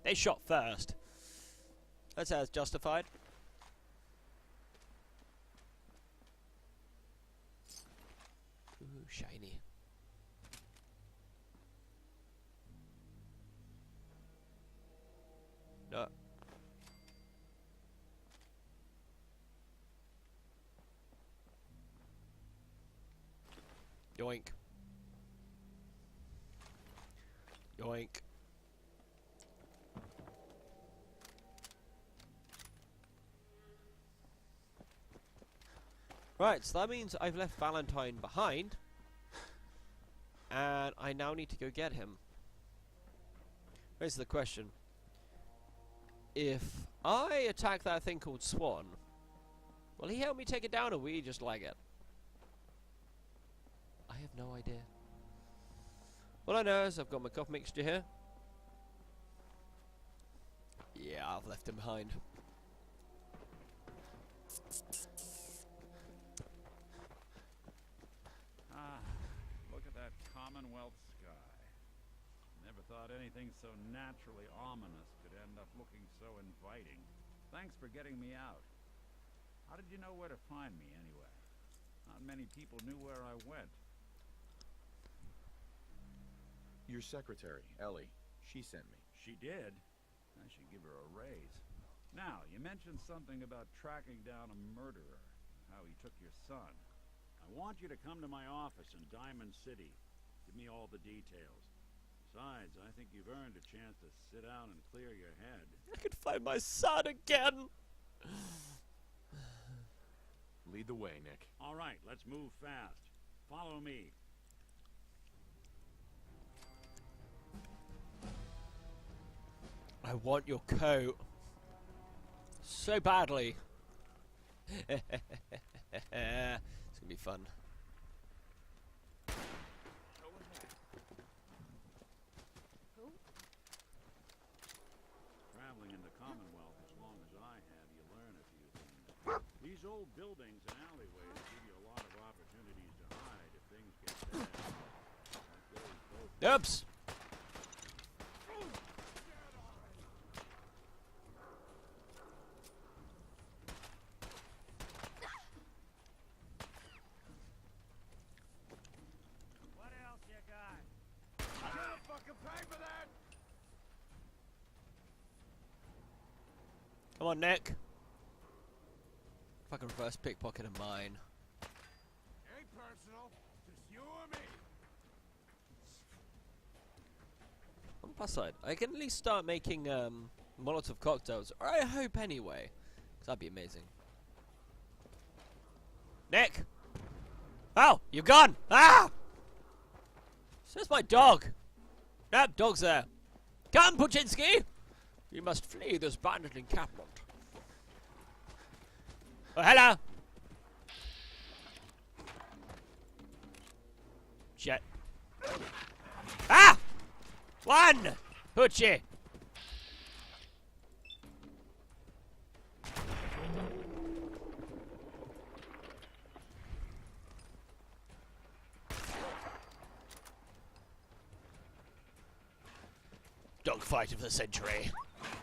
They shot first. That's how it's justified. Ooh, shiny. No. Yoink. Yoink. Right, so that means I've left Valentine behind. And I now need to go get him. Here's the question. If I attack that thing called Swan, will he help me take it down, or will he just lag it? I have no idea. All I know is I've got my cough mixture here. Yeah, I've left him behind. Ah, look at that Commonwealth sky. Never thought anything so naturally ominous could end up looking so inviting. Thanks for getting me out. How did you know where to find me, anyway? Not many people knew where I went. Your secretary, Ellie, she sent me. She did? I should give her a raise. Now, you mentioned something about tracking down a murderer, how he took your son. I want you to come to my office in Diamond City. Give me all the details. Besides, I think you've earned a chance to sit down and clear your head. I can find my son again! Lead the way, Nick. All right, let's move fast. Follow me. I want your coat so badly. It's gonna be fun. Traveling in the Commonwealth as long as I have, you learn a few things. These old buildings and alleyways give you a lot of opportunities to hide if things get bad. That goes both. Oops! What else you got? I gotta fucking pay for that! Come on, Nick. Fucking reverse pickpocket of mine. Ain't personal, just you or me. On the plus side, I can at least start making Molotov cocktails. Or I hope anyway. Because that'd be amazing. Nick! Oh! You're gone! Ah! Says my dog! Nope, dog's there. Come, Puchinsky! You must flee this bandit encampment. Oh, hello! Shit. Ah! One! Pucci! Dogfight of the century.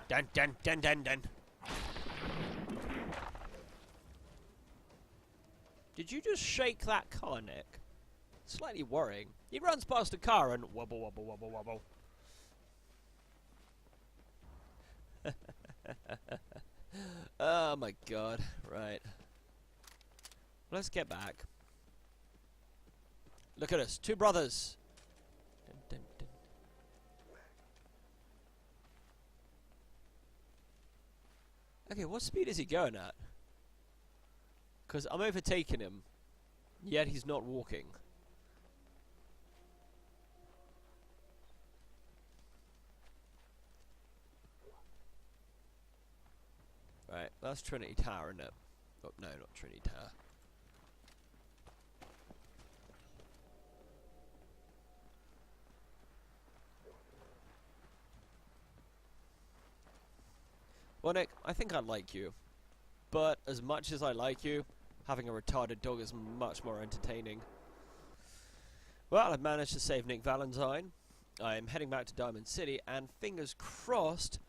Dun dun dun dun dun. Did you just shake that car, Nick? Slightly worrying. He runs past a car and wobble wobble wobble wobble. Oh my god. Right. Let's get back. Look at us. Two brothers. Dun, dun, dun. Okay, what speed is he going at? Because I'm overtaking him, yet he's not walking. Right, that's Trinity Tower, isn't it? Oh, no, not Trinity Tower. Well, Nick, I think I like you. But as much as I like you, having a retarded dog is much more entertaining. Well, I've managed to save Nick Valentine. I'm heading back to Diamond City, and fingers crossed,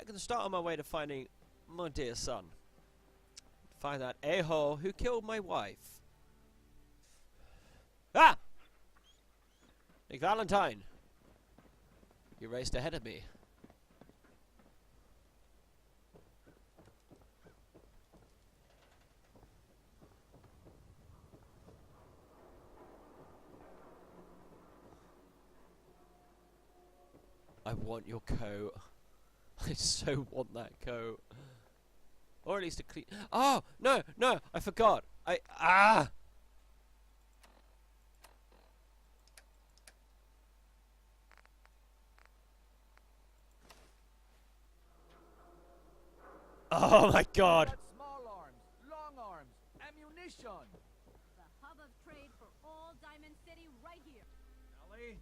can start on my way to finding my dear son. Find that a-hole who killed my wife. Ah! Nick Valentine! You raced ahead of me. I want your coat. I so want that coat. Or at least a clean... Oh! No! No! I forgot! Ah! Oh my god! Got small arms, long arms, ammunition. The hub of trade for all Diamond City right here. Ellie?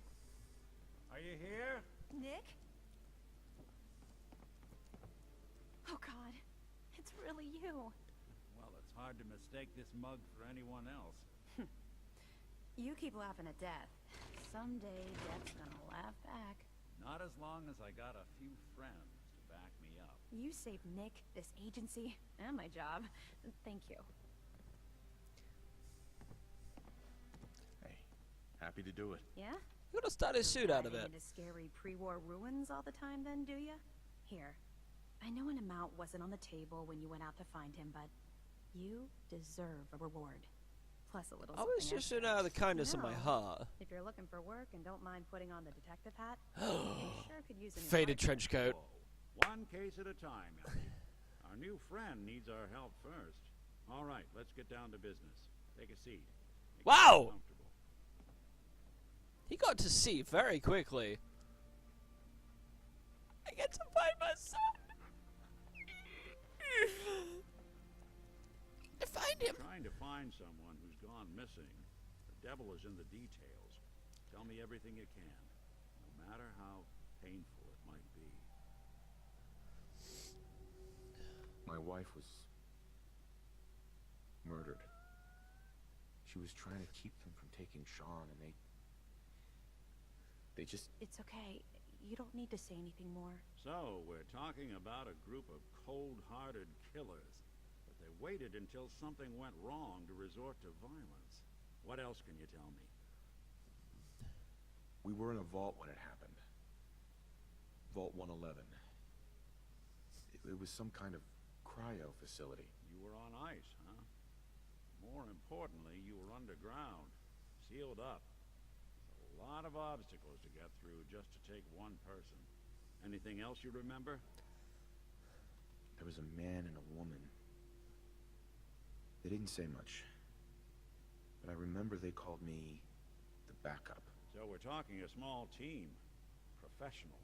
Are you here? Nick? Oh god, it's really you. Well, it's hard to mistake this mug for anyone else. You keep laughing at death. Someday death's gonna laugh back. Not as long as I got a few friends to back me up. You saved Nick, this agency, and my job. Thank you. Hey, happy to do it. Yeah? You gotta start his suit out of it. Into scary pre-war ruins all the time then, do ya? Here. I know an amount wasn't on the table when you went out to find him, but you deserve a reward. Plus a little I was something just extra. doing out of the kindness of my No. heart. If you're looking for work and don't mind putting on the detective hat, you sure could use a new Faded partner. trench coat. Whoa. One case at a time, Ellie. Our new friend needs our help first. All right, let's get down to business. Take a seat. Make Wow! yourself comfortable. He got to see very quickly. I get to find my son. I find him. Trying to find someone who's gone missing. The devil is in the details. Tell me everything you can, no matter how painful it might be. My wife was murdered. She was trying to keep them from taking Shaun, and they just... It's okay. You don't need to say anything more. So, we're talking about a group of cold-hearted killers. But they waited until something went wrong to resort to violence. What else can you tell me? We were in a vault when it happened. Vault 111. It was some kind of cryo facility. You were on ice, huh? More importantly, you were underground, sealed up. A lot of obstacles to get through just to take one person. Anything else you remember? There was a man and a woman. They didn't say much. But I remember they called me the backup. So we're talking a small team. Professionals.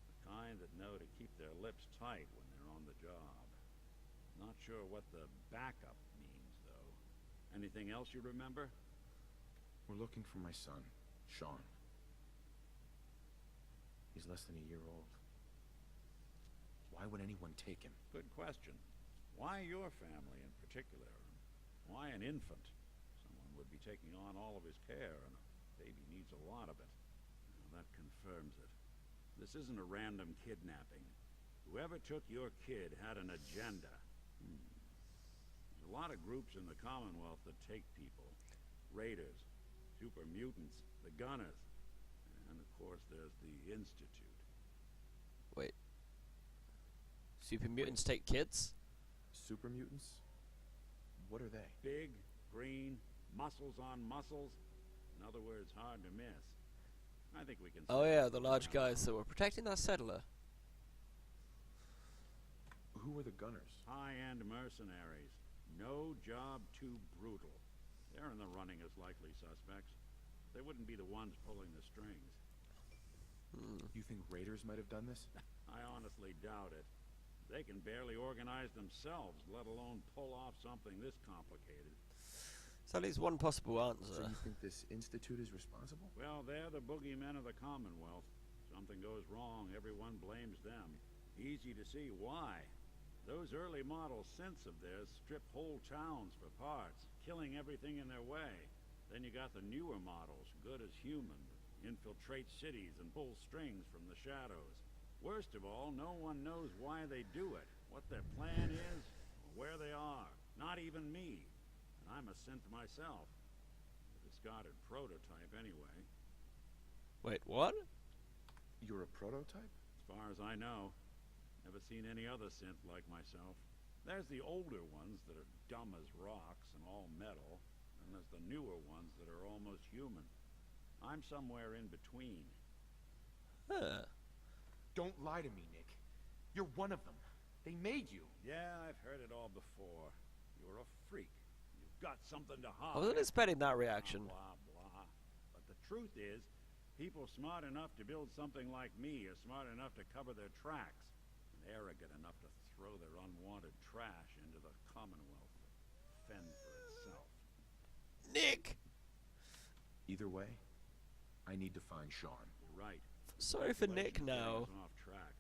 The kind that know to keep their lips tight when they're on the job. Not sure what the backup means, though. Anything else you remember? We're looking for my son, Shaun. He's less than a year old. Why would anyone take him? Good question. Why your family in particular? Why an infant? Someone would be taking on all of his care, and a baby needs a lot of it. Now, that confirms it. This isn't a random kidnapping. Whoever took your kid had an agenda. There's a lot of groups in the Commonwealth that take people. Raiders, super mutants, the Gunners, and of course there's the Institute. Wait. Super mutants take kids? Super mutants? What are they? Big, green, muscles on muscles. In other words, hard to miss. I think we can... Oh yeah, the large guys that were protecting that settler. Who are the Gunners? High-end mercenaries. No job too brutal. They're in the running as likely suspects. They wouldn't be the ones pulling the strings. You think raiders might have done this? I honestly doubt it. They can barely organize themselves, let alone pull off something this complicated. So at least one possible So answer. you think this institute is responsible? Well, they're the boogeymen of the Commonwealth. Something goes wrong, everyone blames them. Easy to see why. Those early model synths of theirs strip whole towns for parts, killing everything in their way. Then you got the newer models, good as human, infiltrate cities and pull strings from the shadows. Worst of all, no one knows why they do it, what their plan is, or where they are. Not even me. And I'm a synth myself. A discarded prototype, anyway. Wait, what? You're a prototype? As far as I know. Never seen any other synth like myself. There's the older ones that are dumb as rocks and all metal. And there's the newer ones that are almost human. I'm somewhere in between. Huh. Don't lie to me, Nick. You're one of them. They made you. Yeah, I've heard it all before. You're a freak. You've got something to hide. I wasn't expecting that reaction. Blah, blah. But the truth is, people smart enough to build something like me are smart enough to cover their tracks, and arrogant enough to throw their unwanted trash into the Commonwealth to fend for itself. Nick! Either way, I need to find Shaun. You're right. Sorry for Nick now. Off track.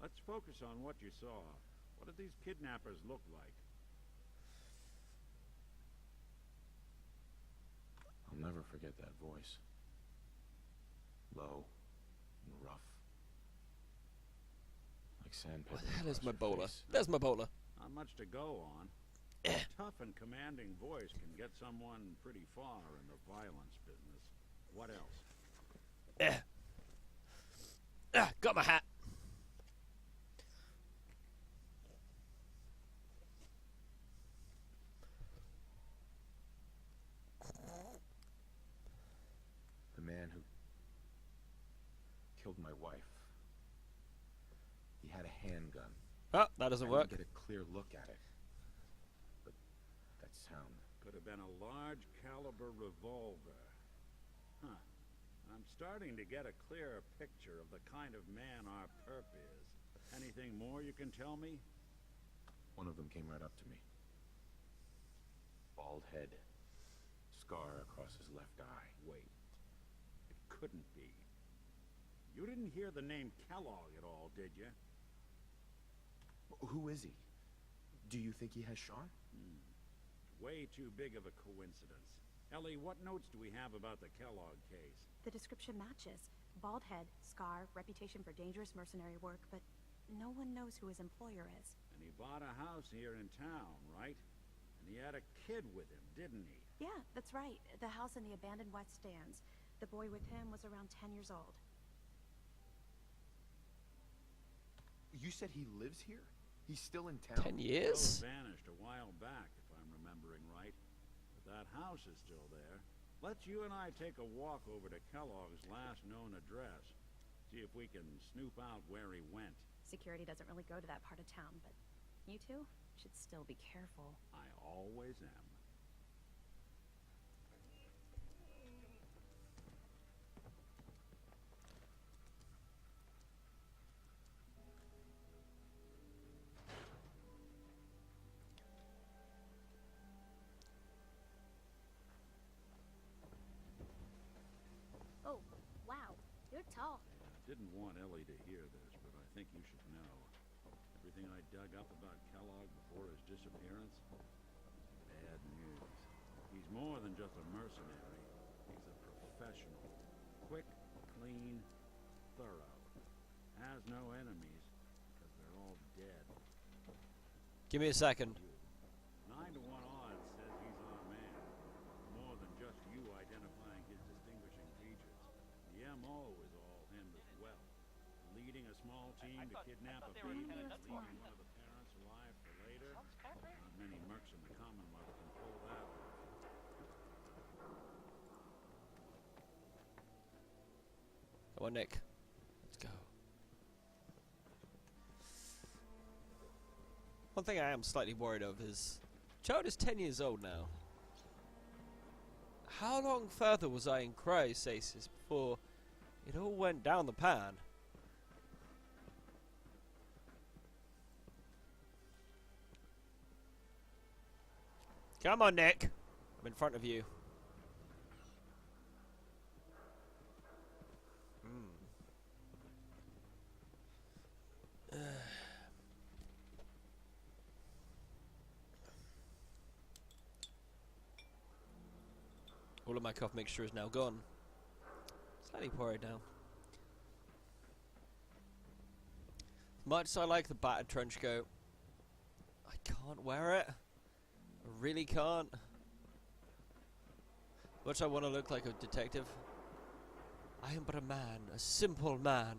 Let's focus on what you saw. What did these kidnappers look like? I'll never forget that voice. Low and rough. Like sandpaper. What the hell is across my your bowler? face. There's my bowler. Not much to go on. A tough and commanding voice can get someone pretty far in the violence business. What else? Got my hat. The man who killed my wife. He had a handgun. Oh, that doesn't I work. didn't get a clear look at it. But that sound. Could have been a large caliber revolver. Huh. I'm starting to get a clearer picture of the kind of man our perp is. Anything more you can tell me? One of them came right up to me. Bald head. Scar across his left eye. Wait. It couldn't be. You didn't hear the name Kellogg at all, did you? Who is he? Do you think he has Shaun? Way too big of a coincidence. Ellie, what notes do we have about the Kellogg case? The description matches. Bald head, scar, reputation for dangerous mercenary work, but no one knows who his employer is. And he bought a house here in town, right? And he had a kid with him, didn't he? Yeah, that's right. The house in the abandoned West Stands. The boy with him was around 10 years old. You said he lives here? He's still in town? 10 years? Rose vanished a while back, if I'm remembering right. But that house is still there. Let's you and I take a walk over to Kellogg's last known address. See if we can snoop out where he went. Security doesn't really go to that part of town, but you two should still be careful. I always am. Oh, wow. You're tall. Didn't want Ellie to hear this, but I think you should know. Everything I dug up about Kellogg before his disappearance? Bad news. He's more than just a mercenary. He's a professional. Quick, clean, thorough. Has no enemies, because they're all dead. Give me a second. 9 to 1 odds says he's our man. More than just you identifying his distinguishing features. The MO is all him as well. Leading a small team to kidnap a baby, leaving one of the parents alive for later. Not many mercs in the Commonwealth can pull that off. Come on, Nick. Let's go. One thing I am slightly worried of is... Child is 10 years old now. How long further was I in cryostasis before it all went down the pan? Come on, Nick. I'm in front of you. All of my cough mixture is now gone. Slightly worried now. Much as I like the battered trench coat, I can't wear it. I really can't. Much I want to look like a detective. I am but a man, a simple man.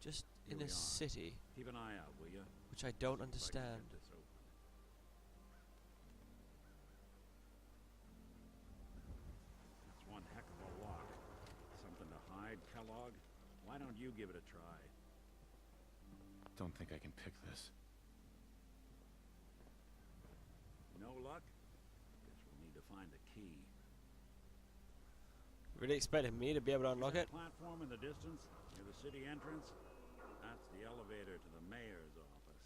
Just Here in we a are. city, Keep an eye out, will you? which I don't See if I can understand. get this open. That's one heck of a lock. Something to hide, Kellogg? Why don't you give it a try? Don't think I can pick this. No luck? Guess we'll need to find the key. Really expecting me to be able to unlock it? Platform in the distance, near the city entrance? That's the elevator to the mayor's office.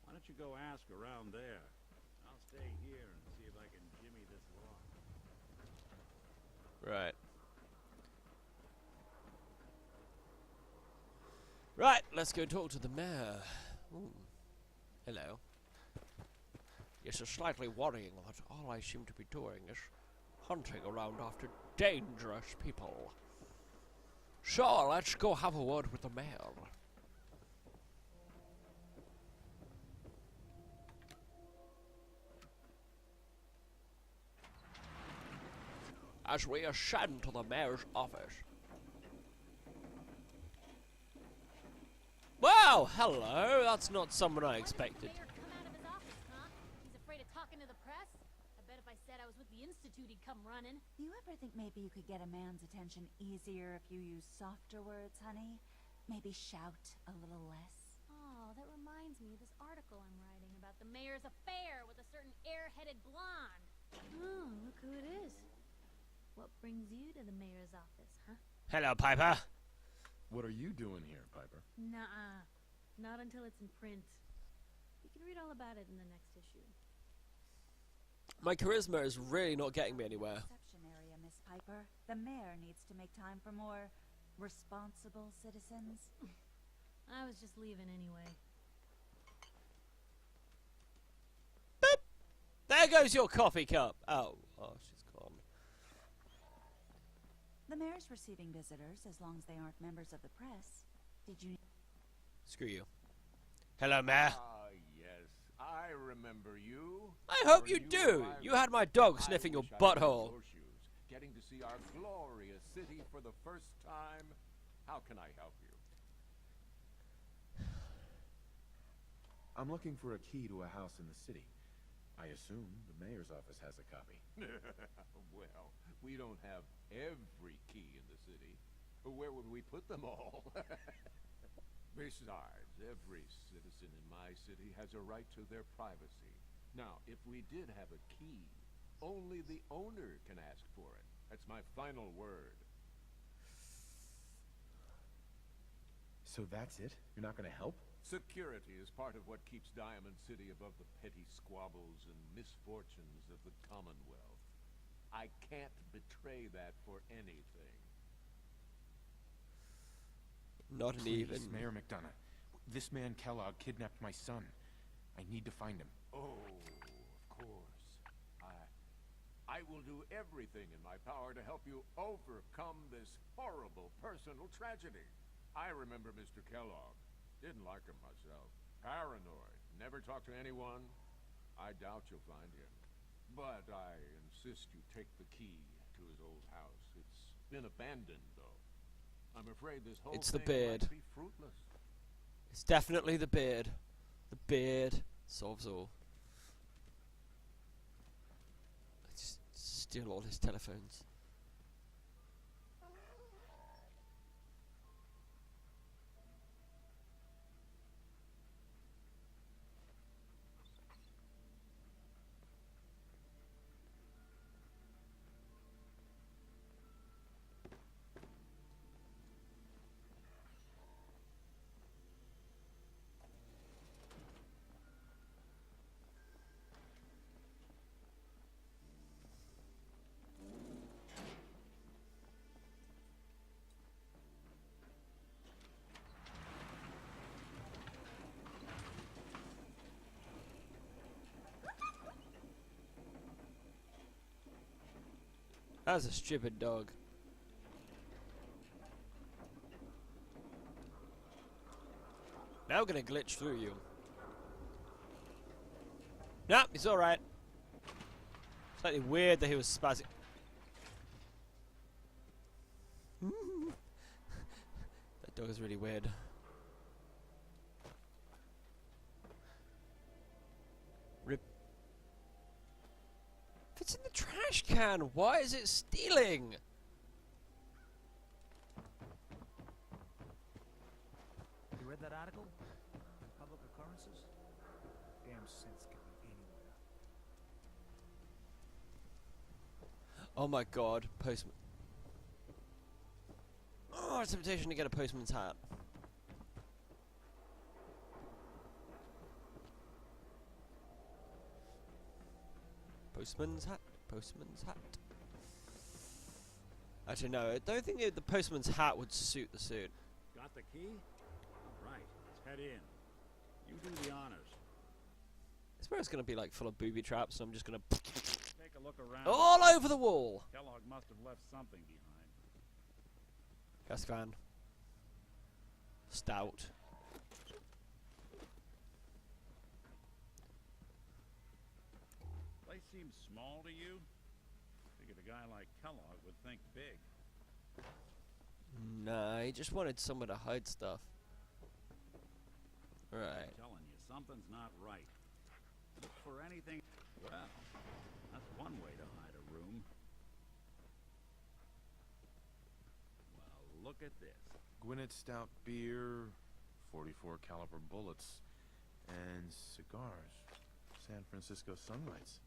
Why don't you go ask around there? I'll stay here and see if I can jimmy this lock. Right. Right, let's go talk to the mayor. Ooh. Hello. Yes, it's slightly worrying that all I seem to be doing is hunting around after dangerous people. Sure, let's go have a word with the mayor. As we ascend to the mayor's office. Wow, hello. That's not someone I expected. Why doesn't the mayor come out of his office, huh? He's afraid of talking to the press? I bet if I said I was with the Institute, he'd come running. Do you ever think maybe you could get a man's attention easier if you use softer words, honey? Maybe shout a little less? Oh, that reminds me of this article I'm writing about the mayor's affair with a certain airheaded blonde. Oh, look who it is. What brings you to the mayor's office, huh? Hello, Piper. What are you doing here, Piper? Nuh-uh. Not until it's in print. You can read all about it in the next issue. My charisma is really not getting me anywhere. Reception area, Miss Piper. The mayor needs to make time for more responsible citizens. I was just leaving anyway. Boop! There goes your coffee cup. Oh, she's gone. The mayor's receiving visitors as long as they aren't members of the press. Did you... Screw you. Hello, Mayor. Ah, yes, I remember you. I hope For you do. arrived- You had my dog I sniffing your wish I was in butthole. your shoes, getting to see our glorious city for the first time. How can I help you? I'm looking for a key to a house in the city. I assume the mayor's office has a copy. Well, we don't have every key in the city. Where would we put them all? Besides, every citizen in my city has a right to their privacy. Now, if we did have a key, only the owner can ask for it. That's my final word. So that's it? You're not gonna help? Security is part of what keeps Diamond City above the petty squabbles and misfortunes of the Commonwealth. I can't betray that for anything. Not an Please, even. Mayor McDonough. This man Kellogg kidnapped my son. I need to find him. Oh, of course. I will do everything in my power to help you overcome this horrible personal tragedy. I remember Mr. Kellogg. Didn't like him myself. Paranoid. Never talked to anyone. I doubt you'll find him. But I insist you take the key to his old house. It's been abandoned, though. I'm afraid this whole It's the thing beard. might be fruitless. It's definitely the beard. The beard solves all. Let's steal all his telephones. That's a stupid dog. Now we're gonna glitch through you. Nah, it's alright. Slightly weird that he was spazzing. That dog is really weird. Rip. If it's in the trash can, why is it stealing? You read that article? Public occurrences? Damn sense can be anywhere. Oh my god, postman. Oh, it's a temptation to get a postman's hat. Postman's hat, postman's hat. Actually, no, I don't think the postman's hat would suit the suit. Got the key? Right, let's head in. You do the honors. This where it's going to be like full of booby traps, so I'm just going to Take a look around. all over the wall. Kellogg must have left something behind. Gas fan. Stout. Place seems small to you? Figured a guy like Kellogg would think big. Nah, he just wanted somewhere to hide stuff. Right. I'm telling you, something's not right. Look for anything. Well, that's one way to hide a room. Well, look at this. Gwinnett Stout beer, 44 caliber bullets, and cigars. San Francisco Sunlights.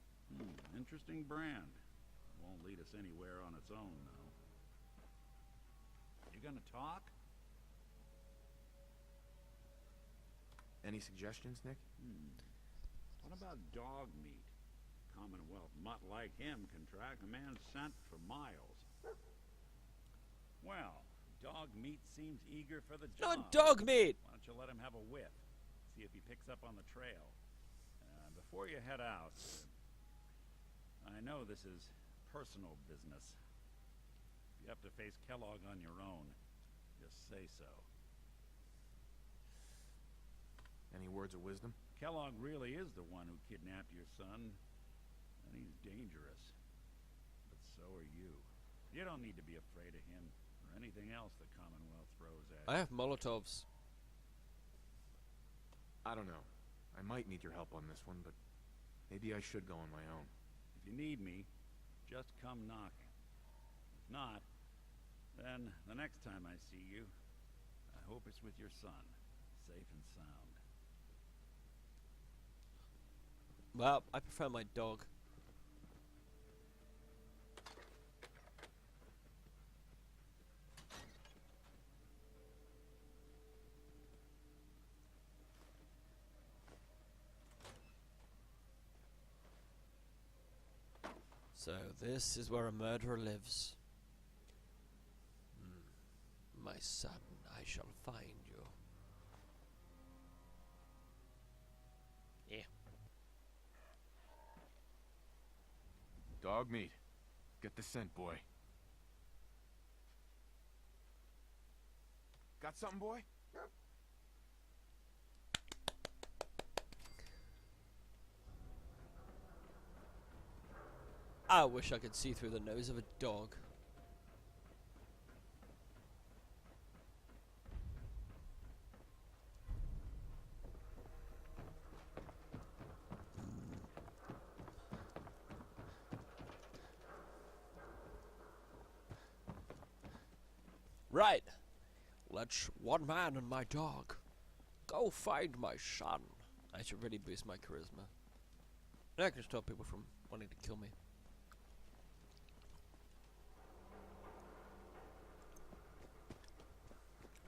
Interesting brand. Won't lead us anywhere on its own, though. You gonna talk? Any suggestions, Nick? What about dog meat? Commonwealth mutt like him can track a man's scent for miles. Well, dog meat seems eager for the job. Not dog meat! Why don't you let him have a whiff? See if he picks up on the trail. Before you head out, I know this is personal business. If you have to face Kellogg on your own, just say so. Any words of wisdom? Kellogg really is the one who kidnapped your son, and he's dangerous. But so are you. You don't need to be afraid of him or anything else the Commonwealth throws at you. I have Molotovs. I don't know. I might need your help on this one, but maybe I should go on my own. If you need me, just come knocking. If not, then the next time I see you, I hope it's with your son, safe and sound. Well, I prefer my dog. So this is where a murderer lives. My son, I shall find you. Yeah. Dog meat. Get the scent, boy. Got something, boy? I wish I could see through the nose of a dog. Right. Let's one man and my dog go find my son. I should really boost my charisma. I can stop people from wanting to kill me.